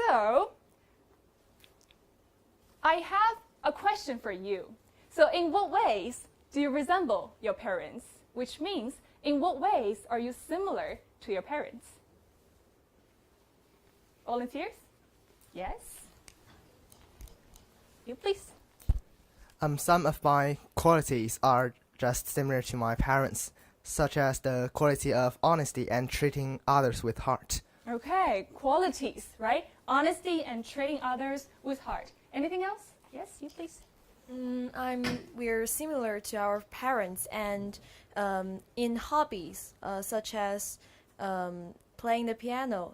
So, I have a question for you. So, in what ways do you resemble your parents? Which means, in what ways are you similar to your parents? Volunteers? Yes? You please. Some of my qualities are just similar to my parents, such as the quality of honesty and treating others with heart. Okay, qualities, right? Honesty and treating others with heart. Anything else? Yes, you please. We're similar to our parents and in hobbies such as playing the piano.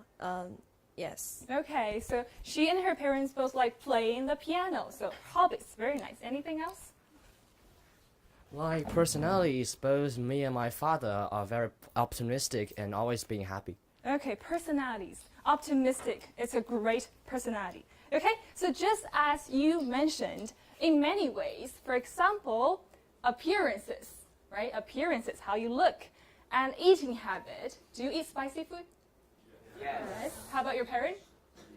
Yes. Okay, so she and her parents both like playing the piano. So hobbies, very nice. Anything else? My personalities, both me and my father are very optimistic and always being happy. Okay, personalities. Optimistic. It's a great personality. Okay, so just as you mentioned, in many ways, for example, appearances, right? Appearances, how you look. And eating habit. Do you eat spicy food? Yes. Yes. How about your parents?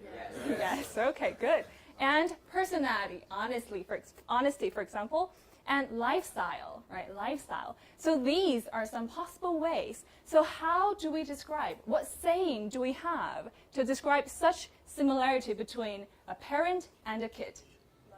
Yes. Yes, okay, good. And personality, honesty, for example, and lifestyle, right? Lifestyle. So these are some possible ways. So how do we describe, what saying do we have to describe such similarity between a parent and a kid?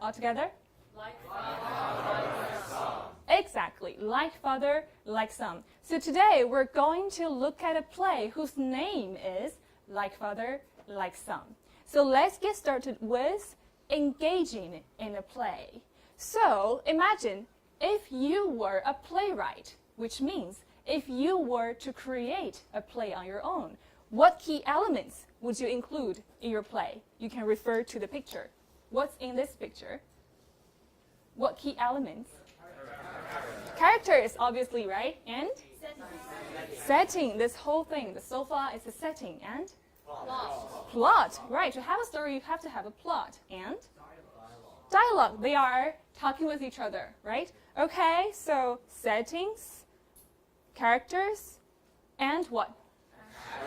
All together? Like father, like son. Exactly, like father, like son. So today we're going to look at a play whose name is Like Father, Like Son. So let's get started with engaging in a play. So imagine if you were a playwright, which means if you were to create a play on your own, what key elements would you include in your play? You can refer to the picture. What's in this picture? What key elements? Characters, obviously, right? And? Setting, this whole thing. The sofa is a setting. And? Plot. Right. To have a story, you have to have a plot. And? Dialogue. They are talking with each other, right? Okay, so settings, characters, and what?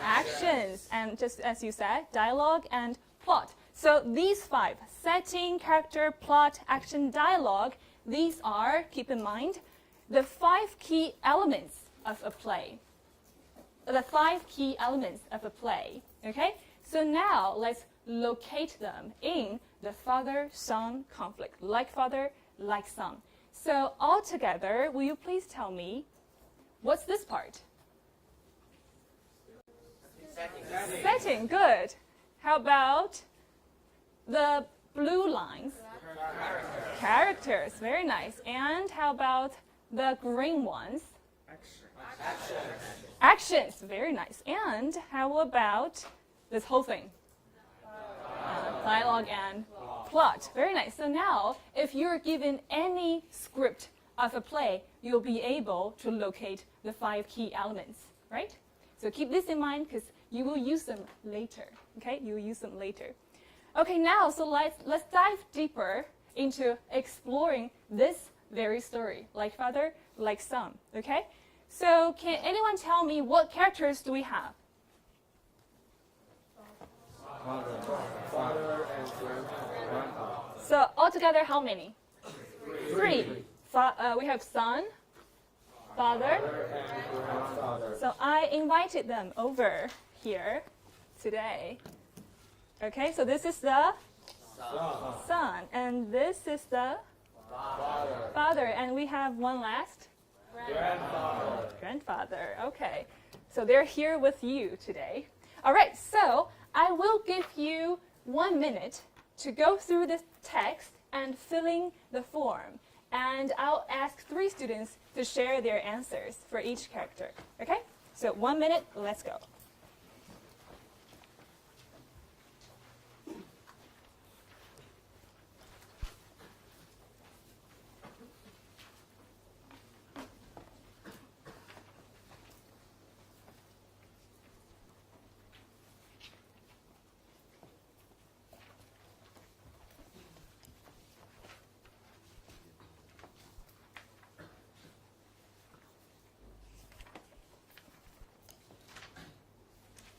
Actions. And just as you said, dialogue and plot. So these five, setting, character, plot, action, dialogue, these are, keep in mind, the 5 key elements of a play. The 5 key elements of a play. Okay? So now let's locate them in the father-son conflict. Like father, like son. So all together, will you please tell me, what's this part? Setting, good. How about the blue lines? Characters, very nice. And how about the green ones? Actions, very nice. And how about this whole thing? Dialogue and plot, very nice. So now, if you're given any script of a play, you'll be able to locate the 5 key elements, right? So keep this in mind because you will use them later, okay? You will use them later. Okay, now, so let's dive deeper into exploring this very story, like father, like son, okay? So can anyone tell me what characters do we have? Father and grandfather. So altogether, how many? 3. We have son, father. And grandfather. So I invited them over here today. Okay, so this is the son, and this is the father, and we have one last grandfather. Okay, so they're here with you today. All right, so I will give you 1 minute to go through the text and filling the form, and I'll ask 3 students to share their answers for each character. Okay, so 1 minute, let's go.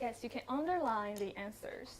Yes, you can underline the answers.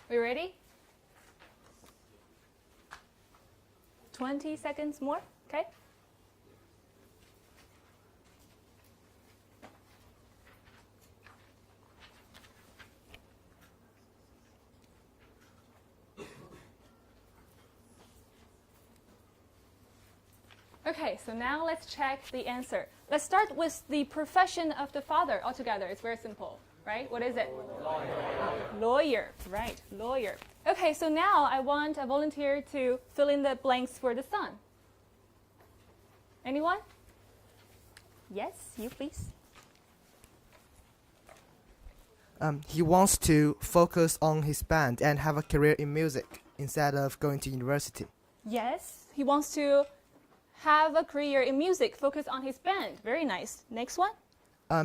We ready? 20 seconds more, okay? Okay, so now let's check the answer. Let's start with the profession of the father altogether. It's very simple, right? What is it? Lawyer, right, lawyer. Okay, so now I want a volunteer to fill in the blanks for the son. Anyone? Yes, you please. He wants to focus on his band and have a career in music instead of going to university. Yes, he wants to have a career in music, focus on his band. Very nice. Next one.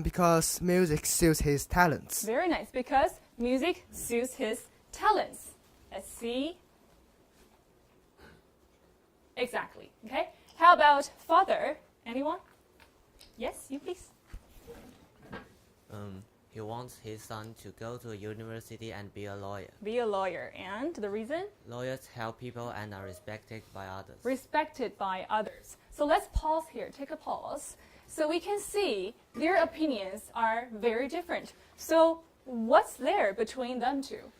Because music suits his talents. Very nice, because music suits his talents. Let's see. Exactly, okay? How about father? Anyone? Yes, you please. He wants his son to go to a university and be a lawyer. Be a lawyer. And the reason? Lawyers help people and are respected by others. Respected by others. So let's pause here, take a pause. So we can see their opinions are very different. So what's there between them two?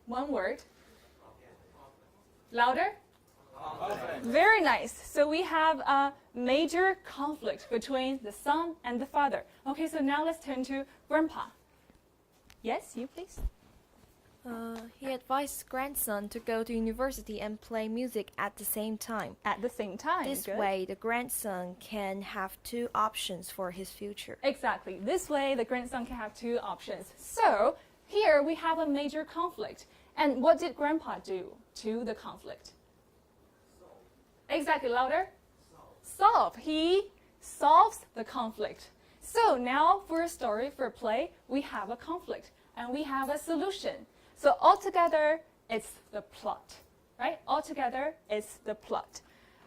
One word. Louder? Very nice. So we have a major conflict between the son and the father. Okay, so now let's turn to Grandpa. Yes, you please. He advised grandson to go to university and play music at the same time. At the same time. This Good. way, the grandson can have two options for his future. Exactly. This way, the grandson can have two options. So here we have a major conflict. And what did Grandpa do to the conflict? Exactly. Louder. Solve. He solves the conflict. So now for a story, for a play, we have a conflict and we have a solution. So altogether, it's the plot, right? Altogether, it's the plot.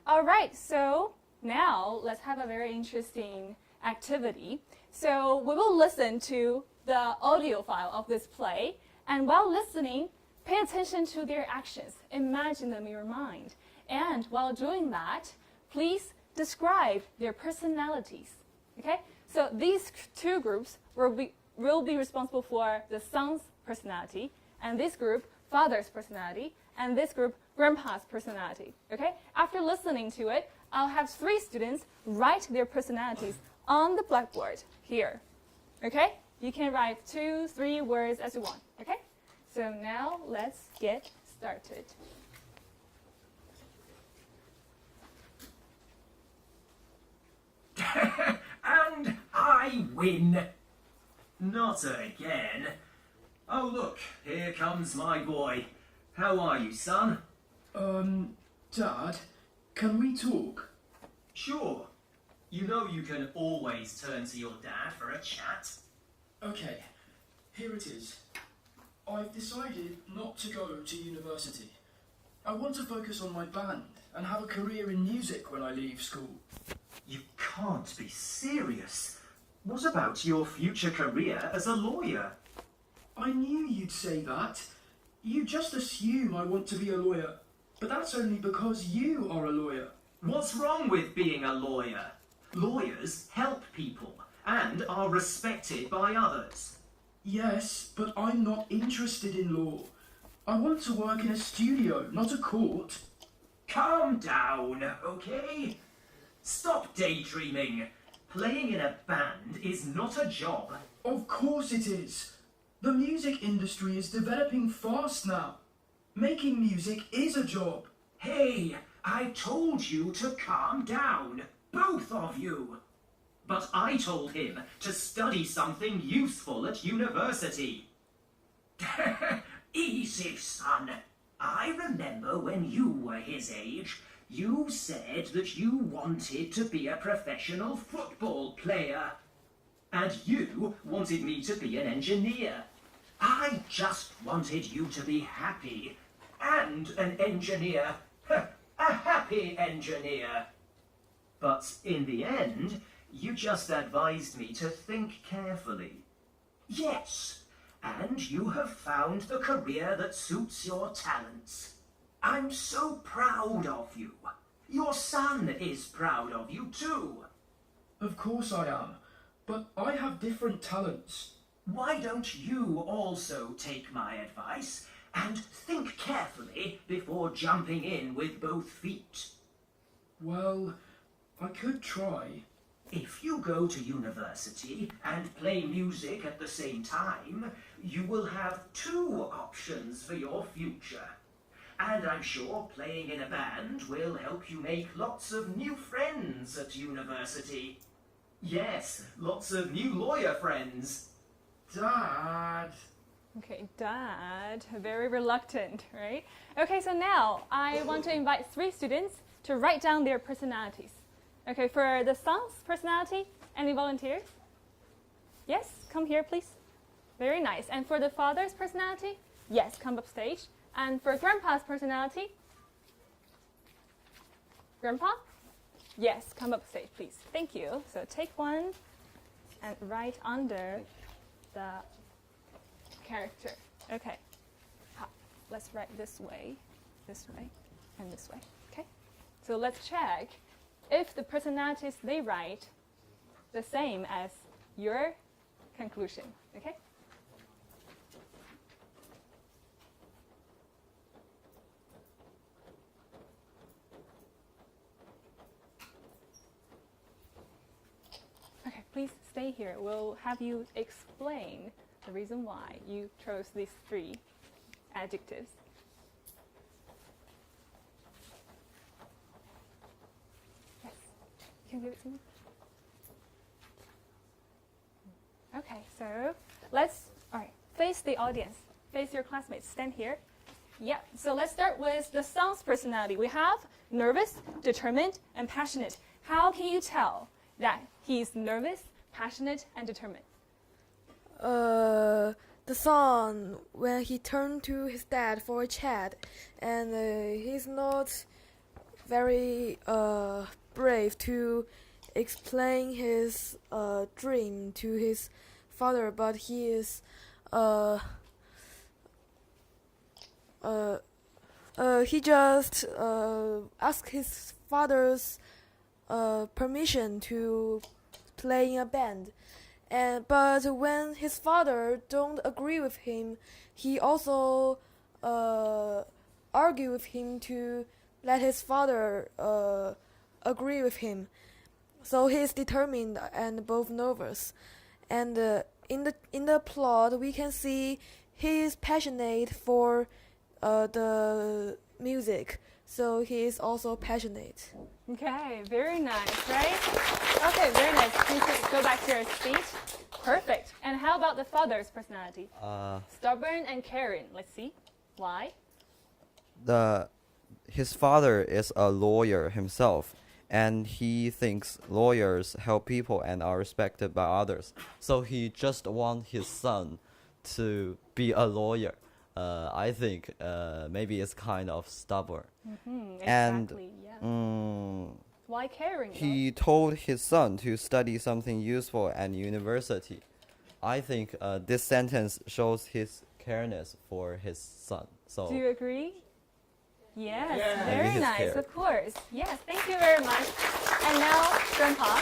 All right, so now let's have a very interesting activity. So we will listen to the audio file of this play, and while listening, pay attention to their actions. Imagine them in your mind. And while doing that, please describe their personalities, okay? So these two groups will be responsible for the son's personality, and this group, father's personality, and this group, grandpa's personality, okay? After listening to it, I'll have 3 students write their personalities on the blackboard here, okay? You can write 2, 3 words as you want, okay? So now let's get started. And I win. Not again. Oh, look, here comes my boy. How are you, son? Dad, can we talk? Sure. You know you can always turn to your dad for a chat. Okay, here it is. I've decided not to go to university. I want to focus on my band and have a career in music when I leave school. You can't be serious. What about your future career as a lawyer? I knew you'd say that. You just assume I want to be a lawyer, but that's only because you are a lawyer. What's wrong with being a lawyer? Lawyers help people and are respected by others. Yes, but I'm not interested in law. I want to work in a studio, not a court. Calm down, okay? Stop daydreaming. Playing in a band is not a job. Of course it is. The music industry is developing fast now. Making music is a job. Hey, I told you to calm down, both of you. But I told him to study something useful at university. Easy, son. I remember when you were his age, you said that you wanted to be a professional football player. And you wanted me to be an engineer. I just wanted you to be happy. And an engineer. A happy engineer. But in the end, you just advised me to think carefully. Yes, and you have found the career that suits your talents. I'm so proud of you. Your son is proud of you too. Of course I am, but I have different talents. Why don't you also take my advice and think carefully before jumping in with both feet? Well, I could try. If you go to university and play music at the same time, you will have two options for your future. And I'm sure playing in a band will help you make lots of new friends at university. Yes, lots of new lawyer friends. Dad! Okay, Dad, very reluctant, right? Okay, so now I want to invite 3 students to write down their personalities. Okay, for the son's personality, any volunteers? Yes, come here, please. Very nice. And for the father's personality? Yes, come up stage. And for Grandpa's personality? Grandpa? Yes, come up stage, please. Thank you. So take one and write under the character. Okay. Let's write this way, and this way. Okay? So let's check if the personalities they write the same as your conclusion. Okay? Okay, please stay here. We'll have you explain the reason why you chose these 3 adjectives. Yes, you can give it to me. Okay, so all right, face the audience. Face your classmates. Stand here. Yeah, so let's start with the son's personality. We have nervous, determined, and passionate. How can you tell that he's nervous, passionate, and determined? The son, when he turned to his dad for a chat, and he's not very brave to explain his dream to his father, but he is he just asked his father's permission to play in a band. But when his father don't agree with him, he also argue with him to let his father agree with him. So he's determined and both nervous. And in the plot, we can see he is passionate for the music. So he is also passionate. Okay, very nice, right? Okay, very nice. Can you go back to your seat? Perfect. And how about the father's personality? Stubborn and caring. Let's see. Why? His father is a lawyer himself, and he thinks lawyers help people and are respected by others. So he just wants his son to be a lawyer. I think maybe it's kind of stubborn. Exactly, yeah. Why caring? He told his son to study something useful at university. I think this sentence shows his careness for his son. So do you agree? Yes, Maybe very his nice, care. of course. Yes, thank you very much. And now, Grandpa.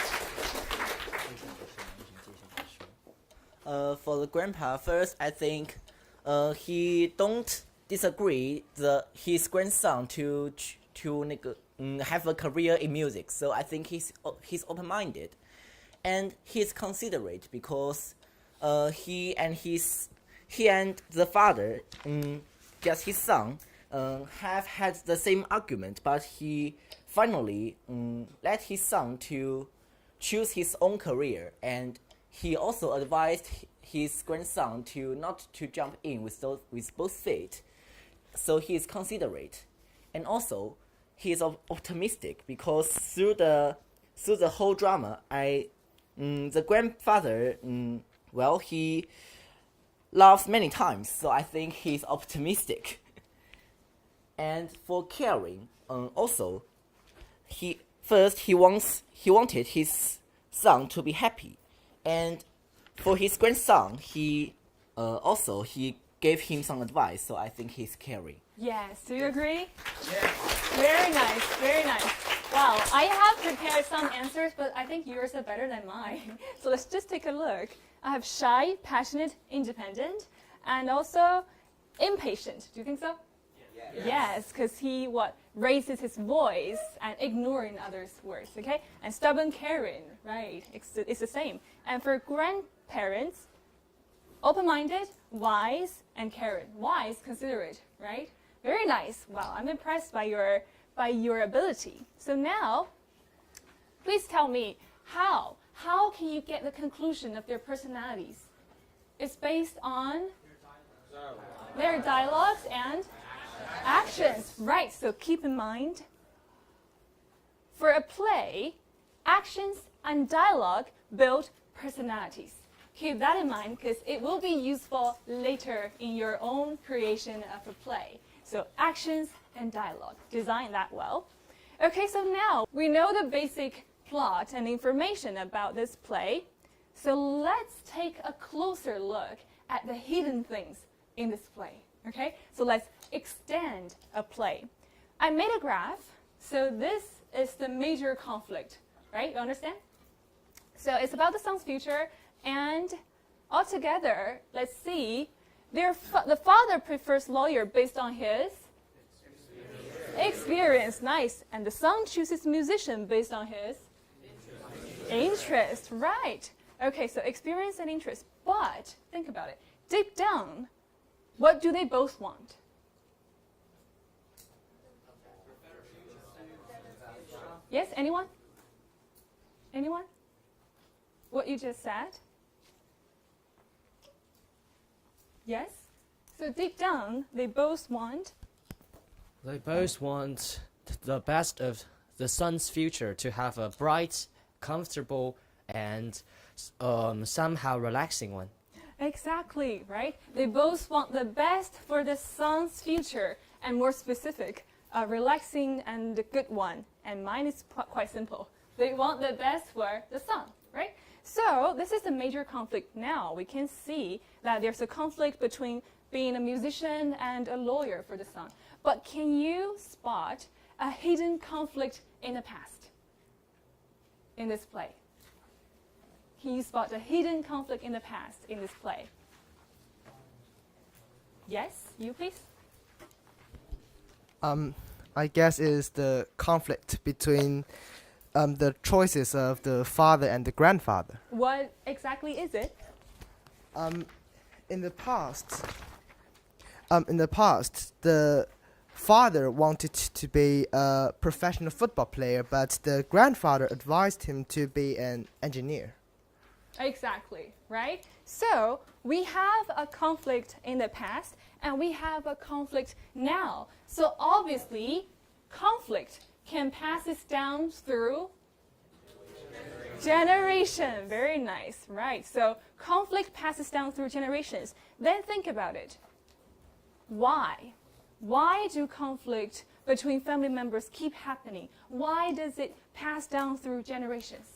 For the grandpa, first I think he don't disagree his grandson to have a career in music. So I think he's open-minded, and he's considerate because he and the father, just his son, have had the same argument, but he finally let his son to choose his own career, and he also advised his grandson to not to jump in with both feet. So he is considerate, and also he is optimistic because through the whole drama, the grandfather, he laughs many times. So I think he's optimistic. And for caring, also, he wanted his son to be happy, and for his grandson, he also he gave him some advice, so I think he's caring. Yes, do you agree? Yes. Very nice, very nice. Wow, I have prepared some answers, but I think yours are better than mine. So let's just take a look. I have shy, passionate, independent, and also impatient. Do you think so? Yes, because he raises his voice and ignoring others' words, okay? And stubborn, caring, right? It's the same. And for grandparents, open-minded, wise, and caring. Wise, considerate, right? Very nice. Wow, I'm impressed by your ability. So now, please tell me how can you get the conclusion of their personalities? It's based on their dialogues and actions, right? So keep in mind, for a play, actions and dialogue build personalities. Keep that in mind because it will be useful later in your own creation of a play. So actions and dialogue, design that well. Okay, so now we know the basic plot and information about this play. So let's take a closer look at the hidden things in this play. Okay, so let's extend a play. I made a graph. So this is the major conflict, right? You understand? So it's about the son's future, and altogether, let's see. The father prefers lawyer based on his experience. Nice. And the son chooses musician based on his interest. Right. Okay, so experience and interest. But think about it. Deep down, what do they both want? Yes, anyone? Anyone? What you just said? Yes? So deep down, they both want? They both want the best of the son's future, to have a bright, comfortable, and somehow relaxing one. Exactly, right? They both want the best for the son's future, and more specific, a relaxing and a good one. And mine is quite simple. They want the best for the son, right? So this is the major conflict now. We can see that there's a conflict between being a musician and a lawyer for the son. But can you spot a hidden conflict in the past in this play? Can you spot a hidden conflict in the past in this play? Yes, you please? I guess is the conflict between the choices of the father and the grandfather. What exactly is it? In the past, the father wanted to be a professional football player, but the grandfather advised him to be an engineer. Exactly, right? So we have a conflict in the past and we have a conflict now. So obviously, conflict can pass this down through generation. Very nice, right? So conflict passes down through generations. Then think about it. Why? Why do conflict between family members keep happening? Why does it pass down through generations?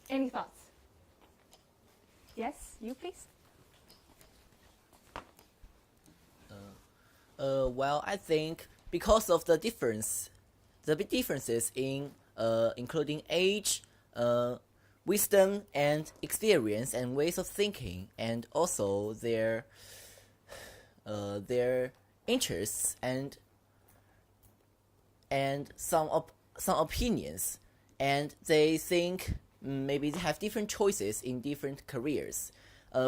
Any thoughts? Yes, you please. Well, I think because of the big differences in including age, wisdom and experience and ways of thinking, and also their interests and some opinions, and they think maybe they have different choices in different careers.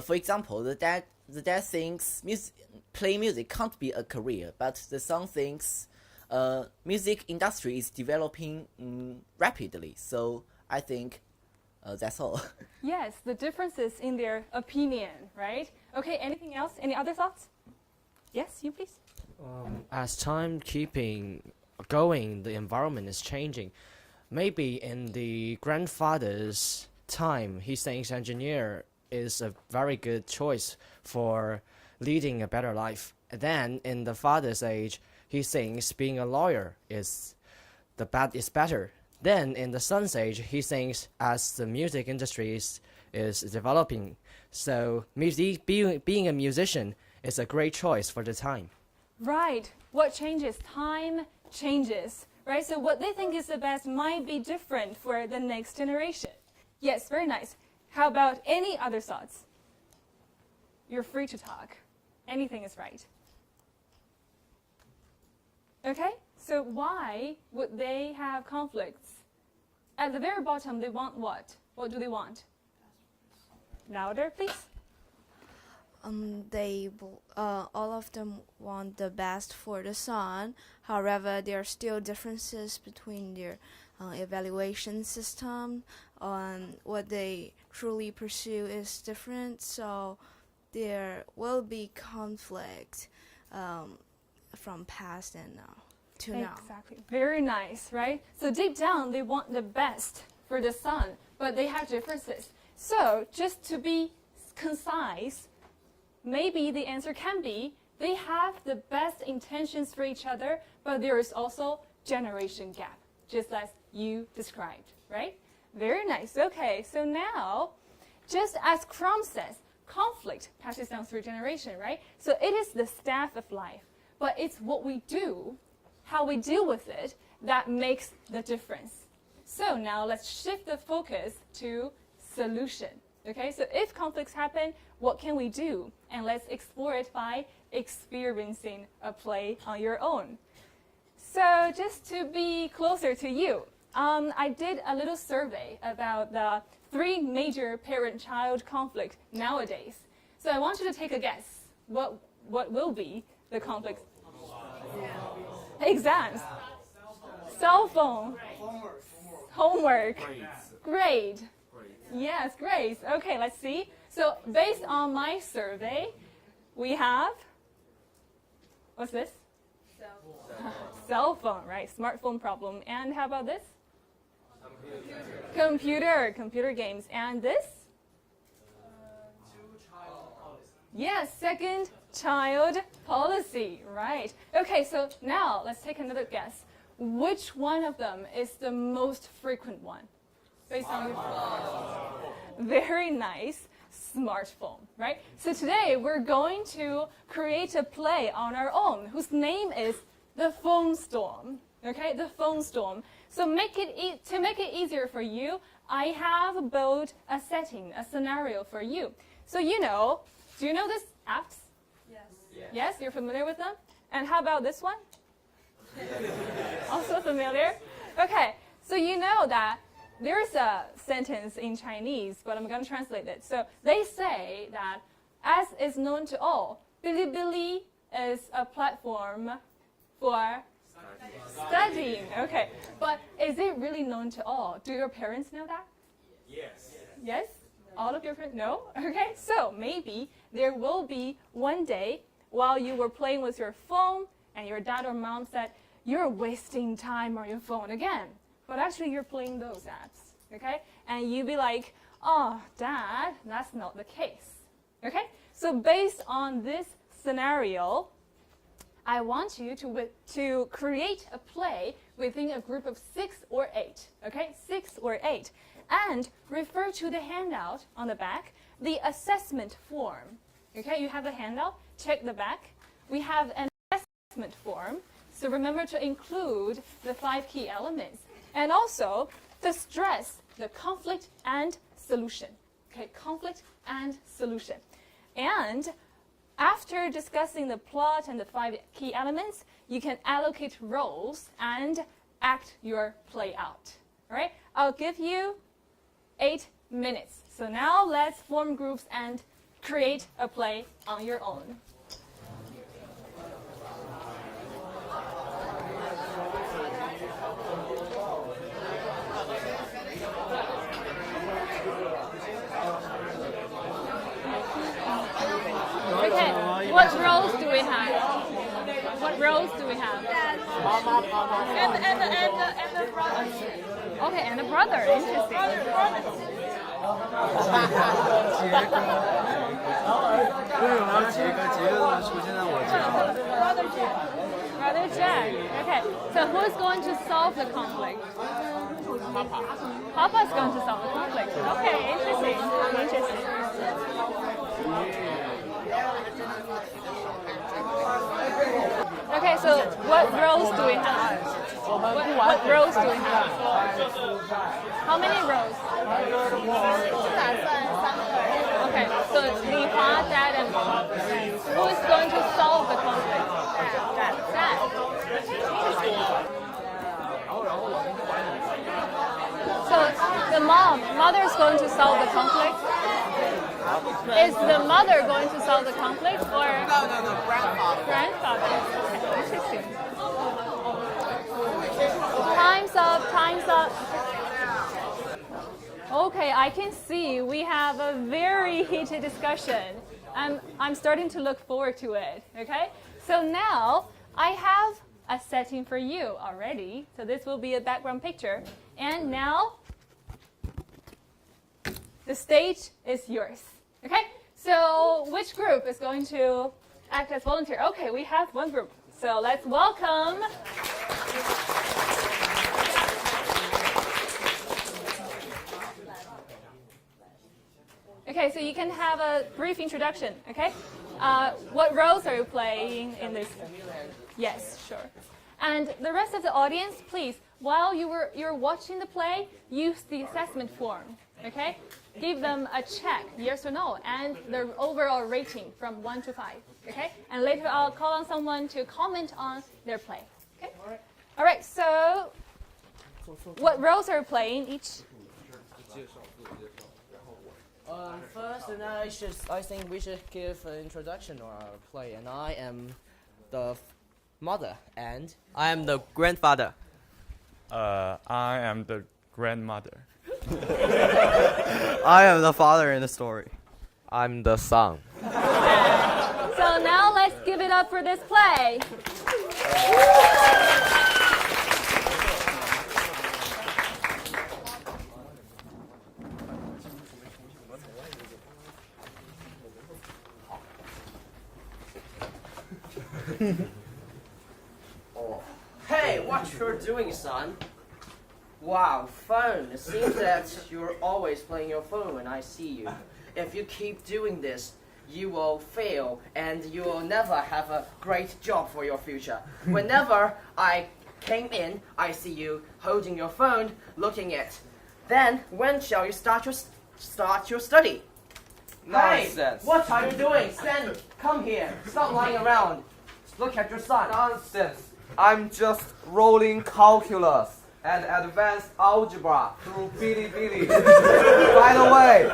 For example, the dad thinks playing music can't be a career, but the son thinks music industry is developing rapidly. So I think that's all. Yes, the differences in their opinion, right? Okay, anything else? Any other thoughts? Yes, you please. As time keeping going, the environment is changing. Maybe in the grandfather's time, he thinks engineer is a very good choice for leading a better life. Then in the father's age, he thinks being a lawyer is better. Then in the son's age, he thinks as the music industry is developing. So being a musician is a great choice for the time. Right. What changes? Time changes, right? So what they think is the best might be different for the next generation. Yes, very nice. How about any other thoughts? You're free to talk. Anything is right. Okay, so why would they have conflicts? At the very bottom, they want what? What do they want? Louder, please. All of them want the best for the son. However, there are still differences between their evaluation system. What they truly pursue is different, so there will be conflict from past and now to now. Exactly. Very nice, right? So deep down, they want the best for the son, but they have differences. So just to be concise, maybe the answer can be they have the best intentions for each other, but there is also generation gap, just as you described, right? Very nice. Okay, so now, just as Crum says, conflict passes down through generation, right? So it is the staff of life, but it's what we do, how we deal with it, that makes the difference. So now let's shift the focus to solution. Okay, so if conflicts happen, what can we do? And let's explore it by experiencing a play on your own. So just to be closer to you, I did a little survey about the 3 major parent-child conflict nowadays. So I want you to take a guess. What will be the conflict? Exams. Cell phone. Homework. Grade. Yes, grades. Okay, let's see. So based on my survey, we have, what's this? Cell phone, right? Smartphone problem. And how about this? Computer games. And this? Yes, second child policy, right. Okay, so now let's take another guess. Which one of them is the most frequent one? Based on your phone. Very nice. Smartphone, right? So today we're going to create a play on our own whose name is The Phone Storm. Okay, The Phone Storm. So to make it easier for you, I have built a setting, a scenario for you. So do you know these apps? Yes. Yes, you're familiar with them? And how about this one? Also familiar? Okay, so you know that there's a sentence in Chinese, but I'm going to translate it. So they say that, as is known to all, Bilibili is a platform for studying. Okay, but is it really known to all? Do your parents know that? Yes. Yes? All of your parents? No? Okay, so maybe there will be one day while you were playing with your phone and your dad or mom said, you're wasting time on your phone again. But actually you're playing those apps, okay? And you'd be like, oh, Dad, that's not the case, okay? So based on this scenario, I want you to create a play within a group of 6 or 8, okay? 6 or 8. And refer to the handout on the back, the assessment form. Okay, you have the handout, check the back. We have an assessment form, so remember to include the 5 key elements. And also, to stress the conflict and solution. Okay, conflict and solution. And after discussing the plot and the 5 key elements, you can allocate roles and act your play out. All right, I'll give you 8 minutes. So now let's form groups and create a play on your own. Okay, what roles do we have? What roles do we have? Mama, Papa. And the brother. Okay, and the brother. Interesting. Brother Jack. Okay, so who's going to solve the conflict? Papa's going to solve the conflict. Okay, interesting. Interesting. Okay, so what rows do we have? What rows do we have? How many rows? Okay, so Li Hua, Dad, and Mom. Who is going to solve the conflict? Dad. So the mother is going to solve the conflict? Is the mother going to solve the conflict or? No, grandfather. Grandfather. Interesting. Time's up, time's up. Okay, I can see we have a very heated discussion. I'm starting to look forward to it, okay? So now I have a setting for you already. So this will be a background picture. And now the stage is yours, okay? So which group is going to act as volunteer? Okay, we have one group. So let's welcome. Okay, so you can have a brief introduction, okay? What roles are you playing in this? Yes, sure. And the rest of the audience, please, while you're watching the play, use the assessment form, okay? Give them a check, yes or no, and their overall rating from 1 to 5, okay? And later I'll call on someone to comment on their play, okay? All right, so what roles are you playing each? First, and I think we should give an introduction to our play. And I am the mother, and I am the grandfather. I am the grandmother. I am the father in the story. I'm the son. So now let's give it up for this play. Hey, what you're doing, son? Wow, phone. It seems that you're always playing your phone when I see you. If you keep doing this, you will fail and you will never have a great job for your future. Whenever I came in, I see you holding your phone, looking at. Then, when shall you start your study? Nonsense. Hey, what are you doing? Stand, come here. Stop lying around. Look at your son. Nonsense. I'm just rolling calculus and advanced algebra through Bilibili. By the way,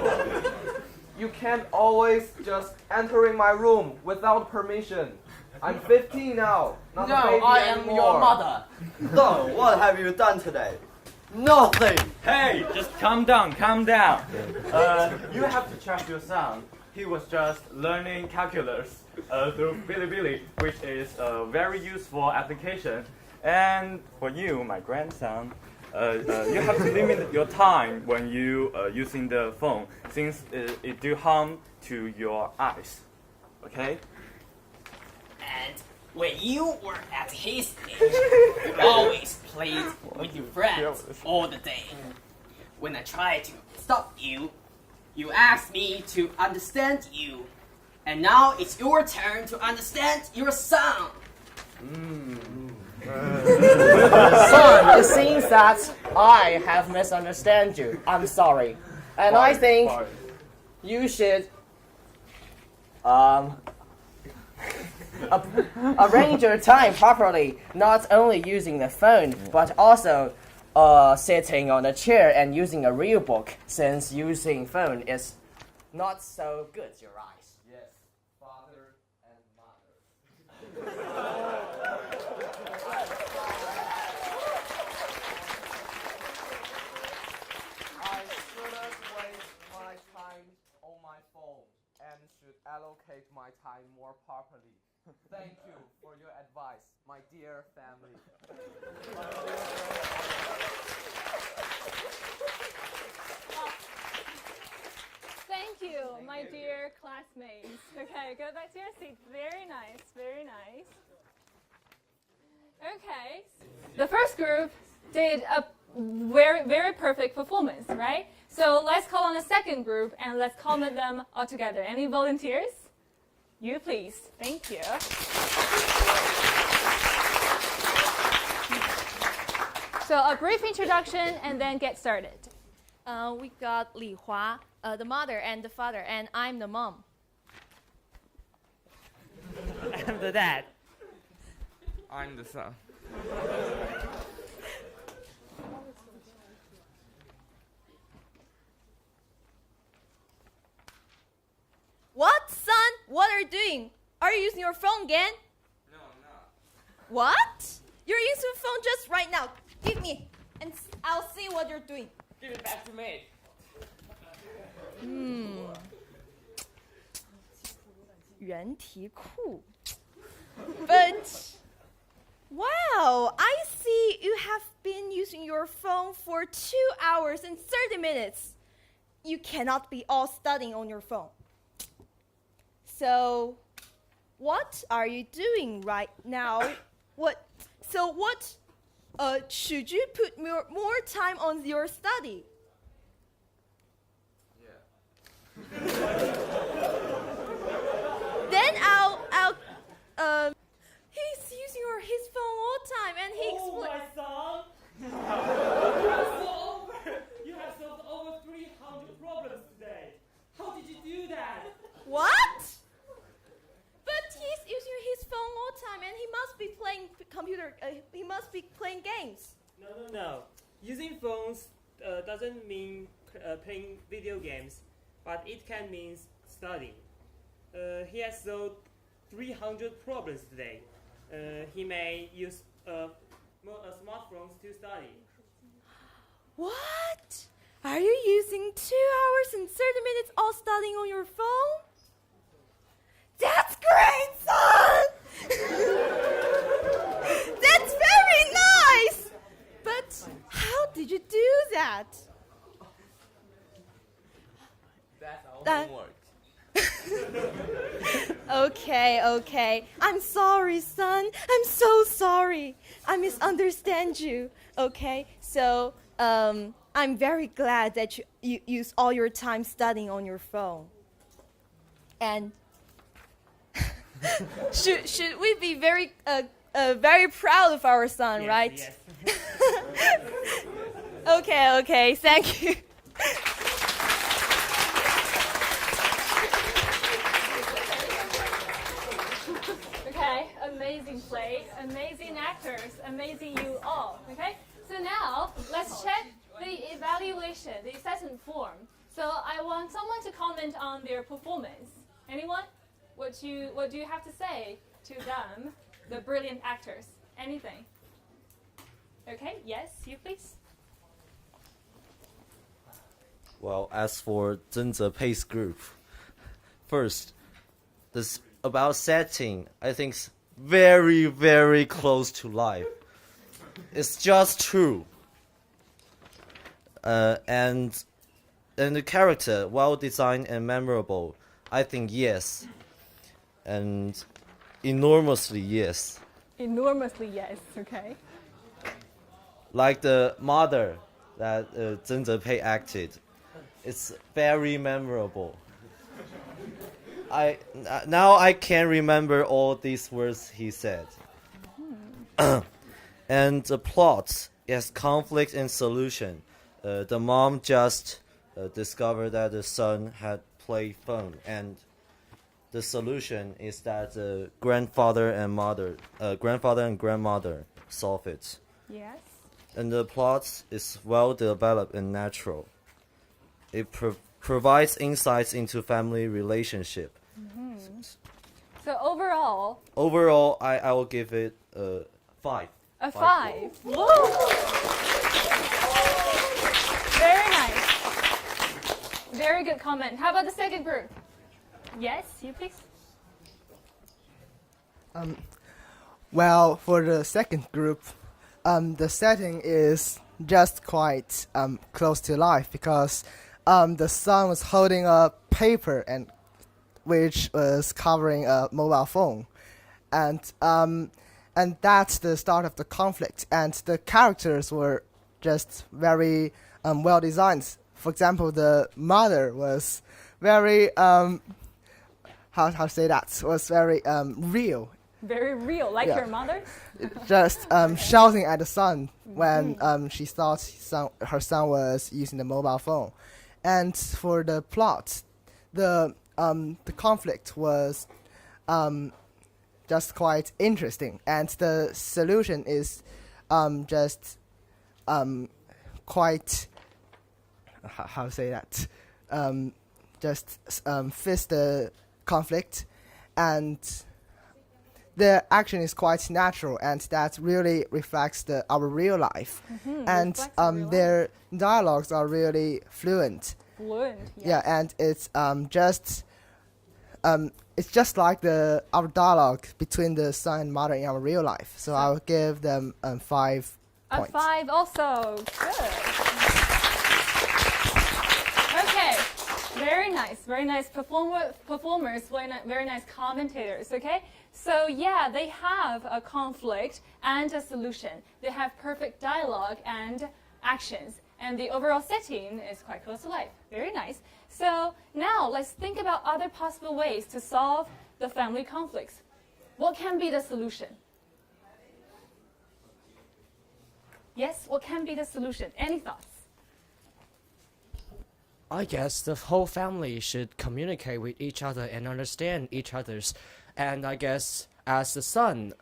you can't always just enter in my room without permission. I'm 15 now, not a baby I am anymore. your mother. So, what have you done today? Nothing. Hey, just calm down, calm down. You have to trust your son. He was just learning calculus through Bilibili, which is a very useful application. And for you, my grandson, you have to limit your time when you using the phone, since it do harm to your eyes. Okay? And when you were at his age, you always played with your friends all the day. When I tried to stop you, you asked me to understand you. And now it's your turn to understand your son. Son, it seems that I have misunderstood you. I'm sorry. And I think you should arrange your time properly, not only using the phone, but also sitting on a chair and using a real book, since using phone is not so good to your eyes. Yes, father and mother. I shouldn't waste my time on my phone and should allocate my time more properly. Thank you for your advice, my dear family. Thank you, my dear classmates. Okay, go back to your seats. Very nice, very nice. Okay, the first group did a very, very perfect performance, right? So let's call on the second group and let's comment them all together. Any volunteers? You please. Thank you. So a brief introduction and then get started. We got Li Hua, the mother and the father, and I'm the mom. I'm the dad. I'm the son. What, son? What are you doing? Are you using your phone again? No, I'm not. What? You're using your phone just right now. Give me, and I'll see what you're doing. Give it back to me. But wow, I see you have been using your phone for 2 hours and 30 minutes. You cannot be all studying on your phone. So, what are you doing right now? Should you put more time on your study? Yeah. Then he's using his phone all the time, and he my son! You have solved over 300 problems today. How did you do that? What? But he's using his phone all the time, and he must be playing he must be playing games. No. Using phones doesn't mean playing video games, but it can mean studying. He has solved 300 problems today. He may use smartphones to study. What? Are you using 2 hours and 30 minutes all studying on your phone? That's great, son! That's very nice! But how did you do that? That's our homework. Okay. I'm sorry, son. I'm so sorry. I misunderstand you. Okay, so I'm very glad that you use all your time studying on your phone. And should we be very proud of our son, Yes, right? Yes. Okay. Thank you. Okay, amazing play, amazing actors, amazing you all. Okay, so now let's check the evaluation, the assessment form. So I want someone to comment on their performance. Anyone? What do you have to say to them, the brilliant actors? Anything? Okay, yes, you please. Well, as for Zheng Zepei's group, first, this about setting, I think it's very, very close to life. It's just true. And the character, well designed and memorable, I think yes. And enormously yes. Enormously yes, okay. Like the mother that Zheng Zepei acted, it's very memorable. Now I can remember all these words he said. And the plot is conflict and solution. The mom just discovered that the son had played phone, and the solution is that the grandfather and grandmother solve it. Yes. And the plot is well developed and natural. It provides insights into family relationship. So overall, I will give it a 5. a 5. Woo! Very nice. Very good comment. How about the second group? Yes, you please. Well, for the second group, the setting is just quite close to life because the son was holding a paper and which was covering a mobile phone, and that's the start of the conflict. And the characters were just very well designed. For example, the mother was very how say that, was very real. Very real, like your mother? Just shouting at the son when she thought her son was using the mobile phone. And for the plot, the conflict was just quite interesting, and the solution is just quite how to say that, just fix the conflict, and the action is quite natural, and that really reflects our real life. And their dialogues are really fluent. Fluent, yes. Yeah, and it's just like our dialogue between the son and mother in our real life. So I'll give them 5 points. A 5 also. Good. Okay. Very nice performers, very nice commentators, okay? So yeah, they have a conflict and a solution. They have perfect dialogue and actions. And the overall setting is quite close to life. Very nice. So now let's think about other possible ways to solve the family conflicts. What can be the solution? Yes, what can be the solution? Any thoughts? I guess the whole family should communicate with each other and understand each other's. And I guess as the son,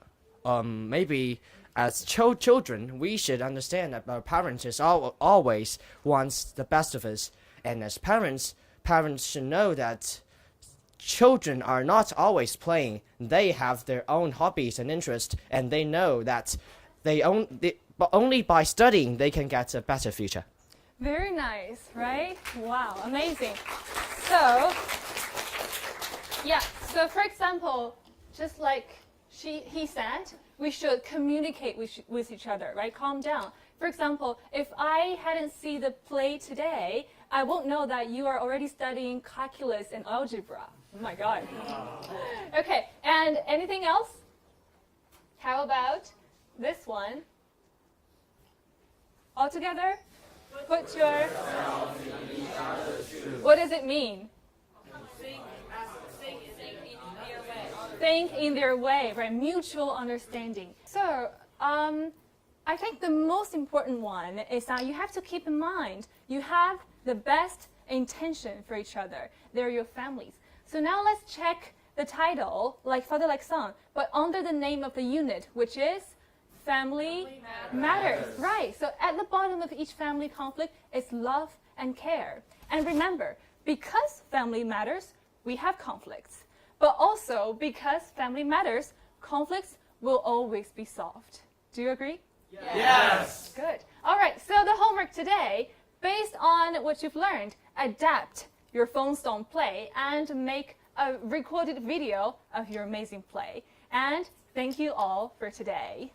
maybe as children, we should understand that our parents is always wants the best of us. And as parents should know that children are not always playing. They have their own hobbies and interests, and they know that but only by studying they can get a better future. Very nice, right? Wow, amazing. So, yeah, so for example, just like he said, we should communicate with each other, right? Calm down. For example, if I hadn't seen the play today, I won't know that you are already studying calculus and algebra. Oh my God. Okay, and anything else? How about this one? All together? Put your... What does it mean? Think in their way, right? Mutual understanding. So, I think the most important one is that you have to keep in mind you have the best intention for each other. They're your families. So now let's check the title, Like Father, Like Son, but under the name of the unit, which is Family Matters. Right. So at the bottom of each family conflict is love and care. And remember, because family matters, we have conflicts. But also, because family matters, conflicts will always be solved. Do you agree? Yes. Good. All right, so the homework today, based on what you've learned, adapt your phone's own play and make a recorded video of your amazing play. And thank you all for today.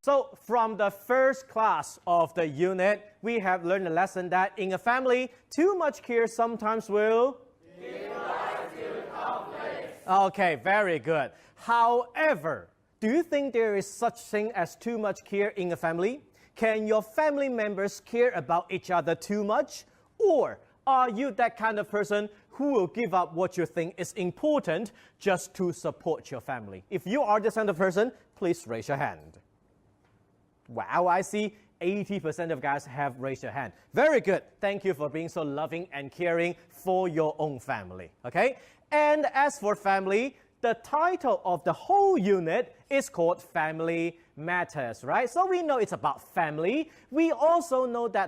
So from the first class of the unit, we have learned a lesson that in a family, too much care sometimes will give rise to conflicts. Okay, very good. However, do you think there is such thing as too much care in a family? Can your family members care about each other too much? Or are you that kind of person who will give up what you think is important just to support your family? If you are this kind of person, please raise your hand. Wow, I see 80% of guys have raised your hand. Very good. Thank you for being so loving and caring for your own family. Okay? And as for family, the title of the whole unit is called Family Matters, right? So we know it's about family. We also know that